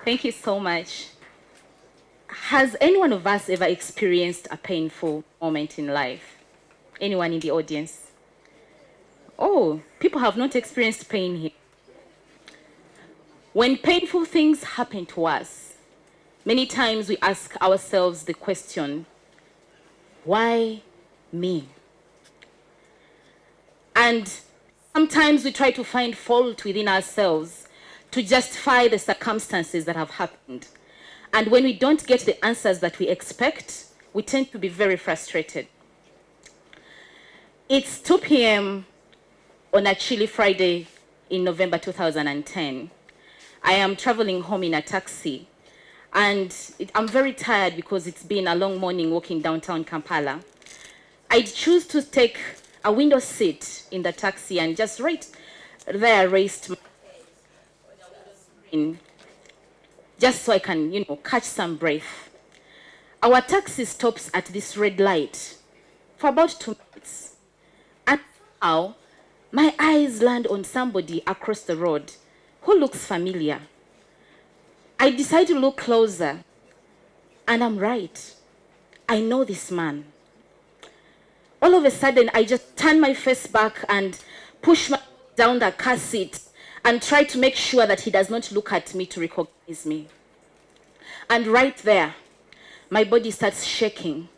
Thank you so much. Has any one of us ever experienced a painful moment in life? Anyone in the audience? Oh, people have not experienced pain here. When painful things happen to us, many times we ask ourselves the question, why me? And sometimes we try to find fault within ourselves to justify the circumstances that have happened. And when we don't get the answers that we expect, we tend to be very frustrated. It's 2 p.m. on a chilly Friday in November 2010. I am traveling home in a taxi, and I'm very tired because it's been a long morning walking downtown Kampala. I choose to take a window seat in the taxi and just right there raised my head just so I can, catch some breath. Our taxi stops at this red light for about 2 minutes. And somehow, my eyes land on somebody across the road who looks familiar. I decide to look closer, and I'm right. I know this man. All of a sudden, I just turn my face back and push my down the car seat and try to make sure that he does not look at me to recognize me. And right there, my body starts shaking,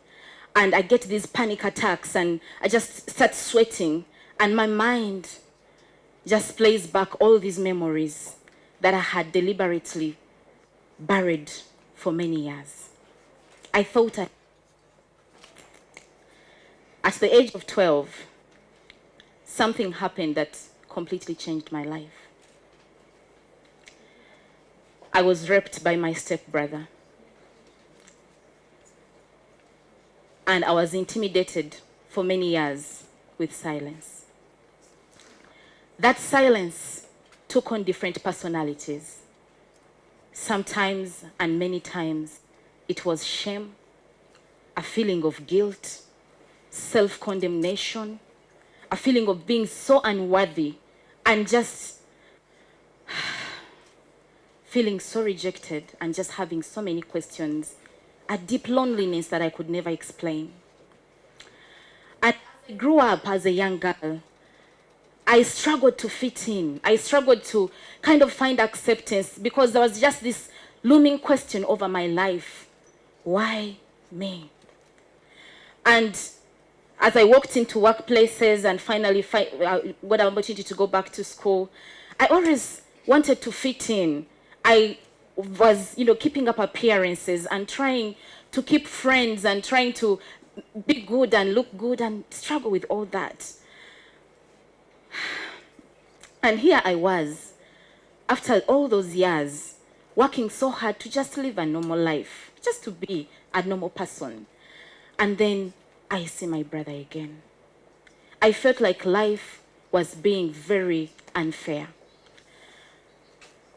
and I get these panic attacks, and I just start sweating, and my mind just plays back all these memories that I had deliberately buried for many years. I thought at the age of 12, something happened that completely changed my life. I was raped by my stepbrother. And I was intimidated for many years with silence. That silence took on different personalities. Sometimes and many times it was shame, a feeling of guilt, self-condemnation, a feeling of being so unworthy and just feeling so rejected and just having so many questions, a deep loneliness that I could never explain. And I grew up as a young girl. I struggled to fit in. I struggled to kind of find acceptance because there was just this looming question over my life. Why me? And as I walked into workplaces and finally got an opportunity to go back to school, I always wanted to fit in. I was, keeping up appearances and trying to keep friends and trying to be good and look good and struggle with all that. And here I was, after all those years, working so hard to just live a normal life, just to be a normal person. And then I see my brother again. I felt like life was being very unfair.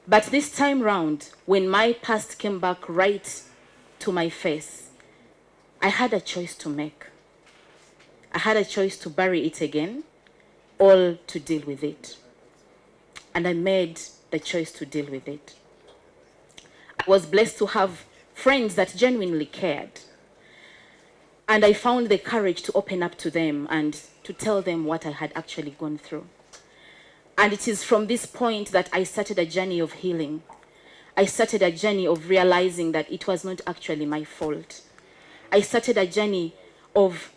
But this time round, when my past came back right to my face, I had a choice to make. I had a choice to bury it again or to deal with it. And I made the choice to deal with it. I was blessed to have friends that genuinely cared. And I found the courage to open up to them and to tell them what I had actually gone through. And it is from this point that I started a journey of healing. I started a journey of realizing that it was not actually my fault. I started a journey of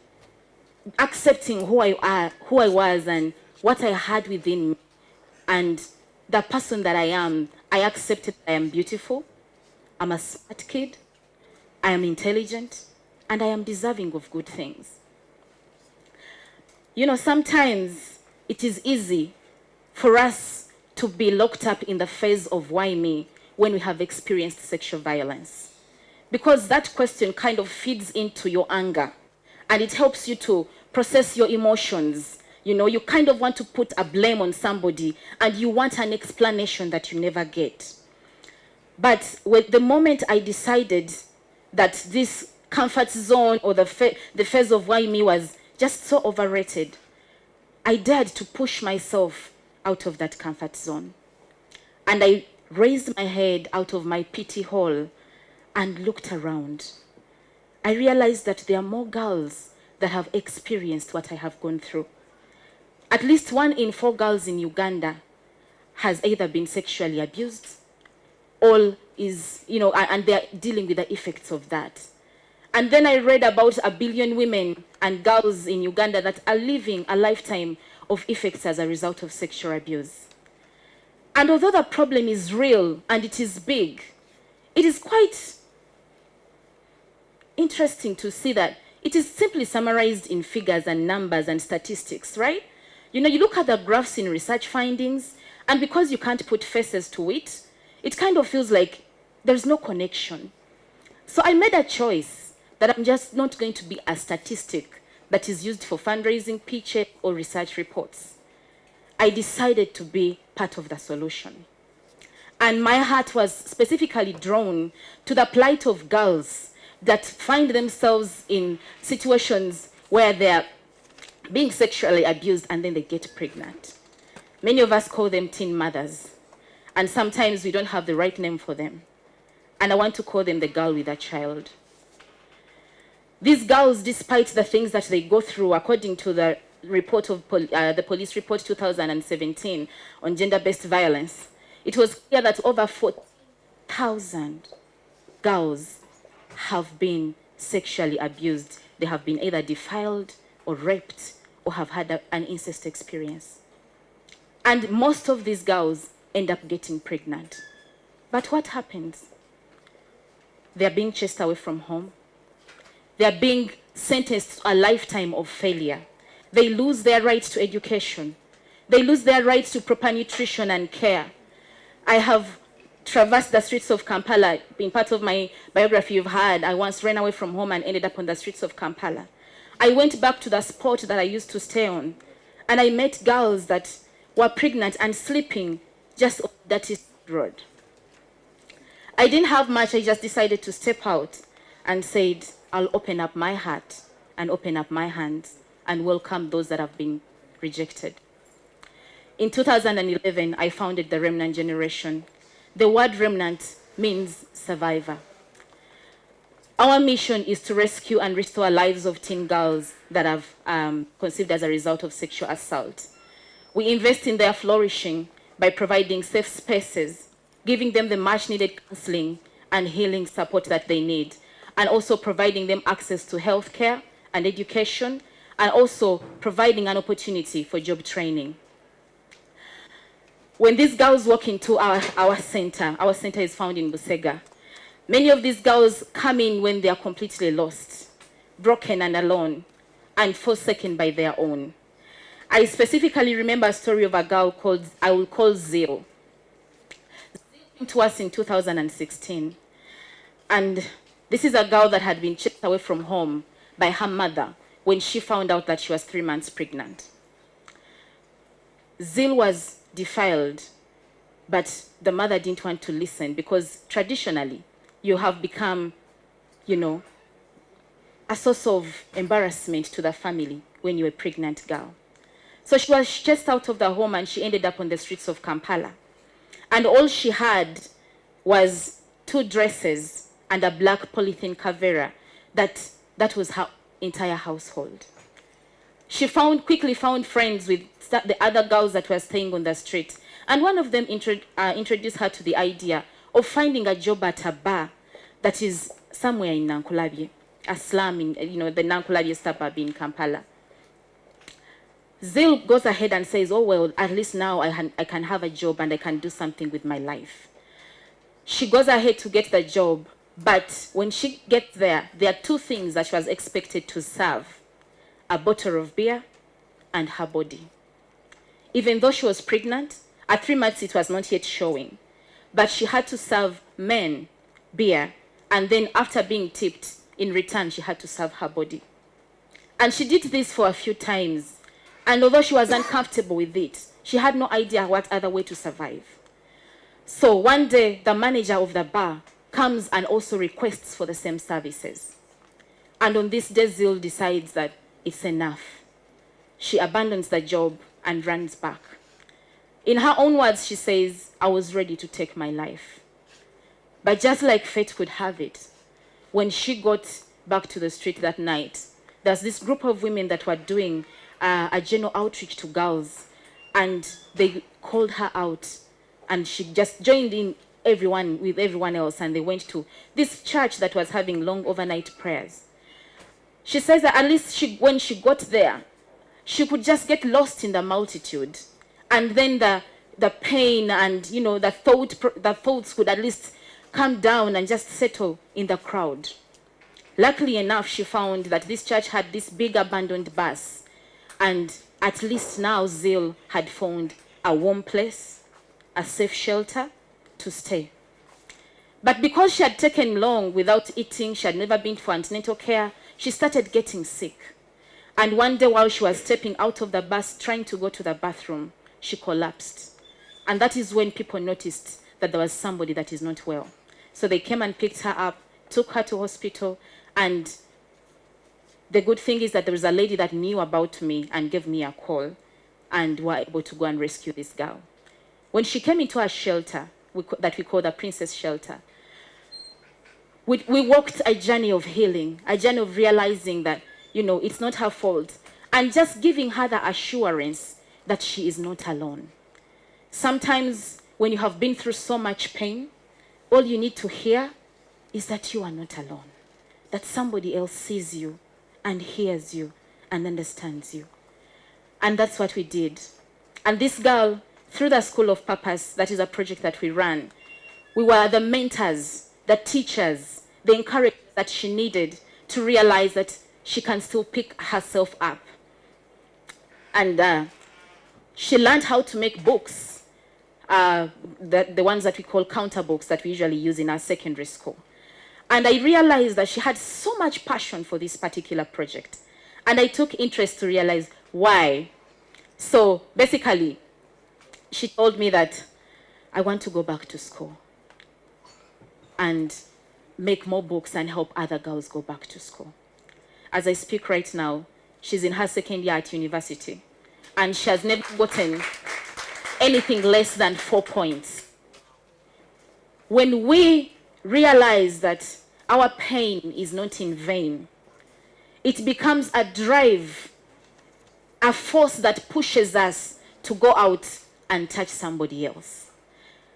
accepting who I was and what I had within me. And the person that I am, I accepted I am beautiful, I'm a smart kid, I am intelligent, and I am deserving of good things. Sometimes it is easy for us to be locked up in the phase of why me when we have experienced sexual violence. Because that question kind of feeds into your anger and it helps you to process your emotions. You kind of want to put a blame on somebody and you want an explanation that you never get. But with the moment I decided that this comfort zone or the phase of why me was just so overrated, I dared to push myself out of that comfort zone. And I raised my head out of my pity hole and looked around. I realized that there are more girls that have experienced what I have gone through. At least 1 in 4 girls in Uganda has either been sexually abused or is, and they're dealing with the effects of that. And then I read about 1 billion women and girls in Uganda that are living a lifetime of effects as a result of sexual abuse. And although the problem is real and it is big, it is quite interesting to see that it is simply summarized in figures and numbers and statistics, right? You look at the graphs in research findings, and because you can't put faces to it, it kind of feels like there's no connection. So I made a choice that I'm just not going to be a statistic that is used for fundraising, pitches, or research reports. I decided to be part of the solution. And my heart was specifically drawn to the plight of girls that find themselves in situations where they're being sexually abused and then they get pregnant. Many of us call them teen mothers, and sometimes we don't have the right name for them. And I want to call them the girl with a child. These girls, despite the things that they go through, according to the report of the police report 2017 on gender-based violence, it was clear that over 4,000 girls have been sexually abused. They have been either defiled or raped or have had an incest experience. And most of these girls end up getting pregnant. But what happens? They're being chased away from home. They're being sentenced to a lifetime of failure. They lose their rights to education. They lose their rights to proper nutrition and care. I have traversed the streets of Kampala. In part of my biography you've heard, I once ran away from home and ended up on the streets of Kampala. I went back to the spot that I used to stay on, and I met girls that were pregnant and sleeping just on that road. I didn't have much. I just decided to step out and said, I'll open up my heart and open up my hands and welcome those that have been rejected. In 2011, I founded the Remnant Generation. The word remnant means survivor. Our mission is to rescue and restore lives of teen girls that have conceived as a result of sexual assault. We invest in their flourishing by providing safe spaces, giving them the much needed counseling and healing support that they need, and also providing them access to healthcare and education, and also providing an opportunity for job training. When these girls walk into our center is found in Busega. Many of these girls come in when they are completely lost, broken and alone, and forsaken by their own. I specifically remember a story of a girl I will call Zil. Zil came to us in 2016. And this is a girl that had been chased away from home by her mother when she found out that she was 3 months pregnant. Zil was defiled, but the mother didn't want to listen because traditionally you have become, a source of embarrassment to the family when you're a pregnant girl. So she was chased out of the home and she ended up on the streets of Kampala. And all she had was 2 dresses and a black polythene kavera. That was her entire household. She quickly found friends with the other girls that were staying on the street. And one of them introduced her to the idea of finding a job at a bar that is somewhere in Nankulabye, a slum in the Nankulabye suburb in Kampala. Zil goes ahead and says, oh, well, at least now I can have a job and I can do something with my life. She goes ahead to get the job, but when she gets there are 2 things that she was expected to serve: a bottle of beer and her body. Even though she was pregnant, at 3 months it was not yet showing, but she had to serve men beer, and then after being tipped, in return, she had to serve her body. And she did this for a few times. And although she was uncomfortable with it, she had no idea what other way to survive. So one day, the manager of the bar comes and also requests for the same services. And on this day, Zil decides that it's enough. She abandons the job and runs back. In her own words, she says, I was ready to take my life. But just like fate could have it, when she got back to the street that night, there's this group of women that were doing a general outreach to girls, and they called her out, and she just joined in with everyone else, and they went to this church that was having long overnight prayers. She says that at least when she got there, she could just get lost in the multitude, and then the pain and the thoughts could at least come down and just settle in the crowd. Luckily enough, she found that this church had this big abandoned bus, and at least now Zeal had found a warm place, a safe shelter to stay. But because she had taken long without eating, she had never been for antenatal care, she started getting sick. And one day while she was stepping out of the bus trying to go to the bathroom, she collapsed. And that is when people noticed that there was somebody that is not well. So they came and picked her up, took her to hospital, and the good thing is that there was a lady that knew about me and gave me a call, and were able to go and rescue this girl. When she came into our shelter, that we call the Princess Shelter, we walked a journey of healing, a journey of realizing that, it's not her fault, and just giving her the assurance that she is not alone. Sometimes when you have been through so much pain, all you need to hear is that you are not alone, that somebody else sees you and hears you and understands you. And that's what we did. And this girl, through the School of Purpose, that is a project that we ran, we were the mentors, the teachers, the encouragers that she needed to realize that she can still pick herself up. And she learned how to make books, the ones that we call counter books that we usually use in our secondary school. And I realized that she had so much passion for this particular project. And I took interest to realize why. So basically, she told me that I want to go back to school and make more books and help other girls go back to school. As I speak right now, she's in her second year at university, and she has never gotten anything less than 4 points. When we realize that our pain is not in vain, it becomes a drive, a force that pushes us to go out and touch somebody else.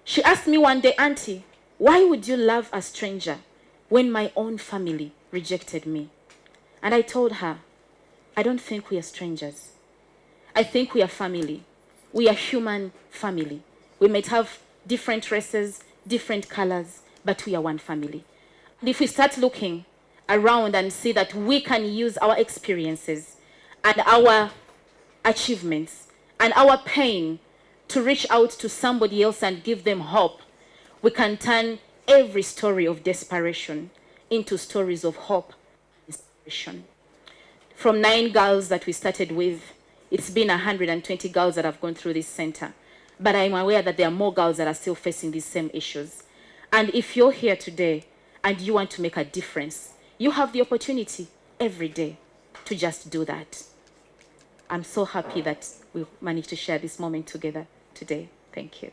She asked me one day, Auntie, why would you love a stranger when my own family rejected me? And I told her, I don't think we are strangers. I think we are family. We are human family. We might have different races, different colors, but we are one family. And if we start looking around and see that we can use our experiences and our achievements and our pain to reach out to somebody else and give them hope, we can turn every story of desperation into stories of hope and inspiration. From 9 girls that we started with, it's been 120 girls that have gone through this center. But I'm aware that there are more girls that are still facing these same issues. And if you're here today and you want to make a difference, you have the opportunity every day to just do that. I'm so happy that we managed to share this moment together today. Thank you.